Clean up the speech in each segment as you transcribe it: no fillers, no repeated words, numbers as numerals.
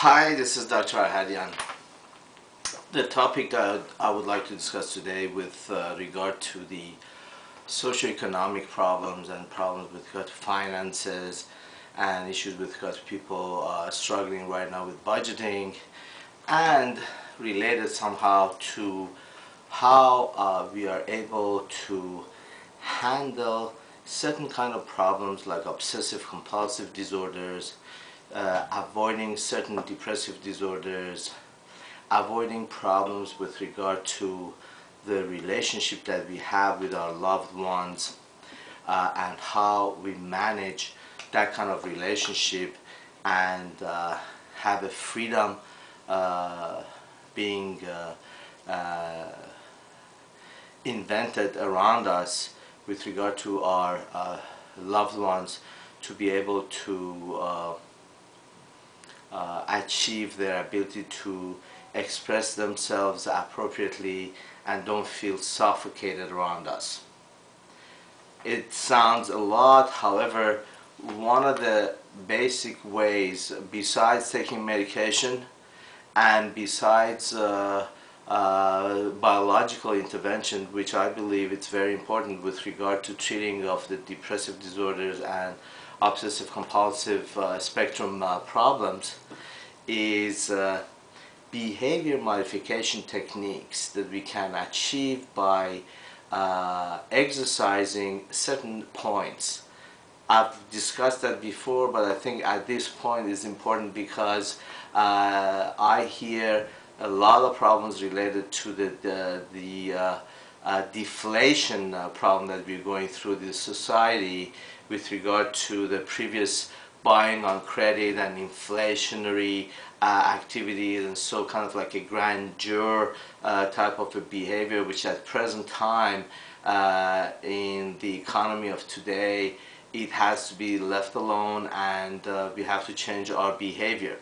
Hi, this is Dr. Ahadian. The topic that I would like to discuss today with regard to the socioeconomic problems and problems with regard to finances and issues with regard to people struggling right now with budgeting, and related somehow to how we are able to handle certain kind of problems like obsessive compulsive disorders, avoiding certain depressive disorders, avoiding problems with regard to the relationship that we have with our loved ones, and how we manage that kind of relationship and have a freedom being invented around us with regard to our loved ones to be able to achieve their ability to express themselves appropriately and don't feel suffocated around us. It sounds a lot, however, one of the basic ways, besides taking medication and besides biological intervention, which I believe it's very important with regard to treating of the depressive disorders and obsessive compulsive spectrum problems, is behavior modification techniques that we can achieve by exercising certain points. I've discussed that before, but I think at this point is important because I hear a lot of problems related to the deflation problem that we're going through this society with regard to the previous buying on credit and inflationary activities, and so kind of like a grandeur type of a behavior, which at present time in the economy of today, it has to be left alone, and we have to change our behavior.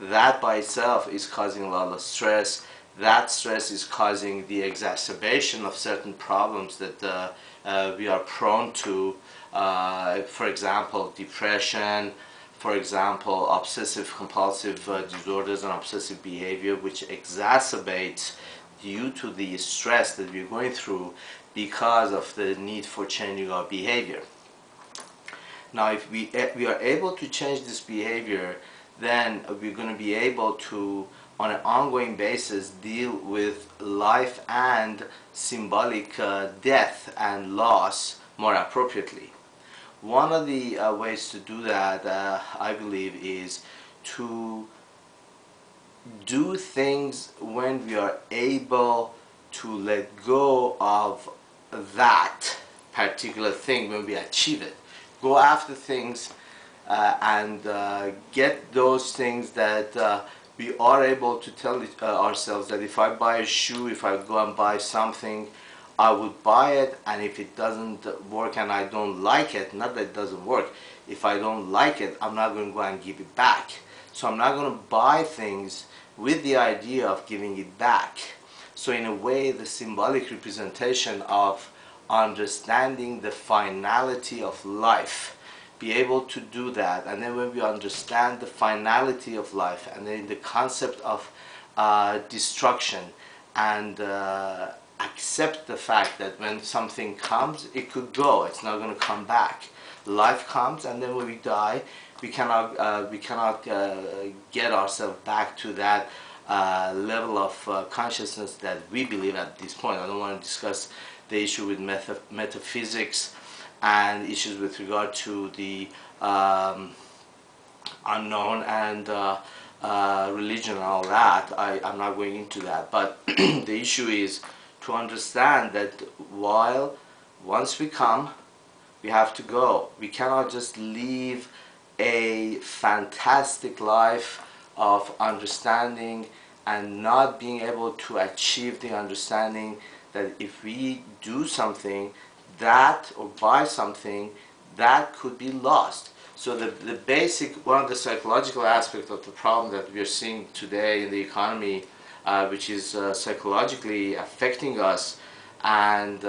That by itself is causing a lot of stress. That stress is causing the exacerbation of certain problems that we are prone to. For example, depression, for example, obsessive compulsive disorders and obsessive behavior, which exacerbates due to the stress that we're going through because of the need for changing our behavior. Now, if we are able to change this behavior, then we're going to be able to, on an ongoing basis, deal with life and symbolic death and loss more appropriately. One of the ways to do that, I believe, is to do things when we are able to let go of that particular thing when we achieve it. Go after things and get those things that we are able to tell ourselves that if I buy a shoe, if I go and buy something, I would buy it, and if it doesn't work and I don't like it, not that it doesn't work, if I don't like it, I'm not going to go and give it back. So I'm not going to buy things with the idea of giving it back. So in a way, the symbolic representation of understanding the finality of life, be able to do that, and then when we understand the finality of life and then the concept of destruction, and accept the fact that when something comes, it could go, it's not going to come back. Life comes, and then when we die, we cannot get ourselves back to that level of consciousness that we believe at this point. I don't want to discuss the issue with metaphysics and issues with regard to the unknown and religion and all that. I'm not going into that, but the issue is to understand that once we come, we have to go. We cannot just live a fantastic life of understanding and not being able to achieve the understanding that if we do something that or buy something, that could be lost. So the basic, one of the psychological aspects of the problem that we are seeing today in the economy, which is psychologically affecting us, and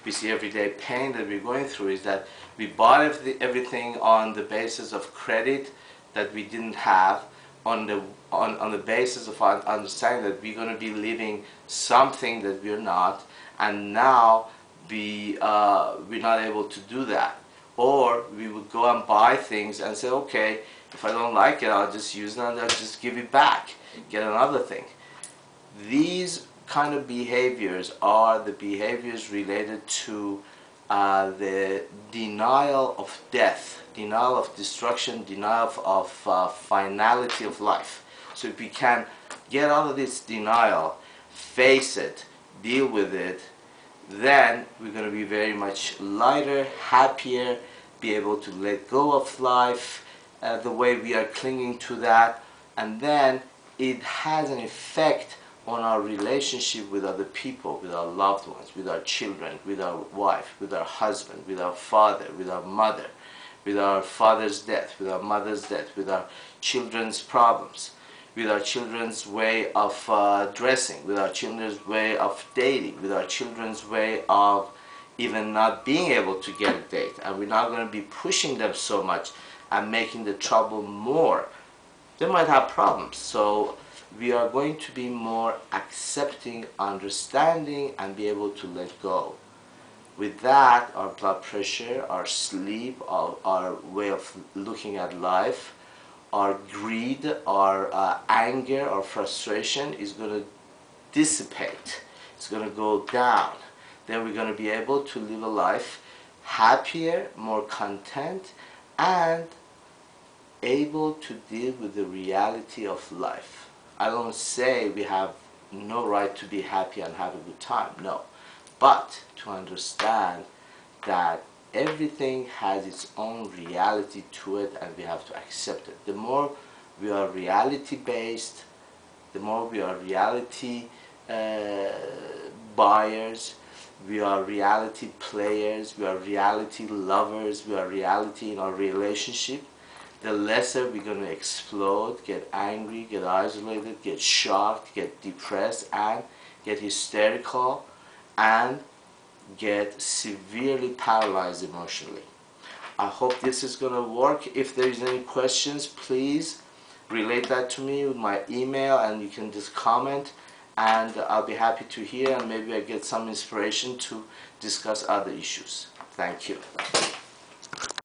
we see everyday pain that we're going through, is that we bought everything on the basis of credit that we didn't have on the basis of our understanding that we're going to be living something that we're not, and now we're not able to do that. Or we would go and buy things and say, okay, if I don't like it, I'll just use it and I'll just give it back, get another thing. These kind of behaviors are the behaviors related to the denial of death, denial of destruction, denial of finality of life. So if we can get out of this denial, face it, deal with it, then we're going to be very much lighter, happier, be able to let go of life the way we are clinging to that, and then it has an effect on our relationship with other people, with our loved ones, with our children, with our wife, with our husband, with our father, with our mother, with our father's death, with our mother's death, with our children's problems, with our children's way of dressing, with our children's way of dating, with our children's way of even not being able to get a date. And we're not going to be pushing them so much and making the trouble more. They might have problems. So we are going to be more accepting, understanding, and be able to let go. With that, our blood pressure, our sleep, our way of looking at life, our greed, our anger, our frustration is going to dissipate. It's going to go down. Then we're going to be able to live a life happier, more content, and able to deal with the reality of life. I don't say we have no right to be happy and have a good time, no. But to understand that everything has its own reality to it and we have to accept it. The more we are reality based, the more we are reality buyers, we are reality players, we are reality lovers, we are reality in our relationship, the lesser we're going to explode, get angry, get isolated, get shocked, get depressed, and get hysterical, and get severely paralyzed emotionally. I hope this is going to work. If there is any questions, please relate that to me with my email, and you can just comment, and I'll be happy to hear, and maybe I get some inspiration to discuss other issues. Thank you.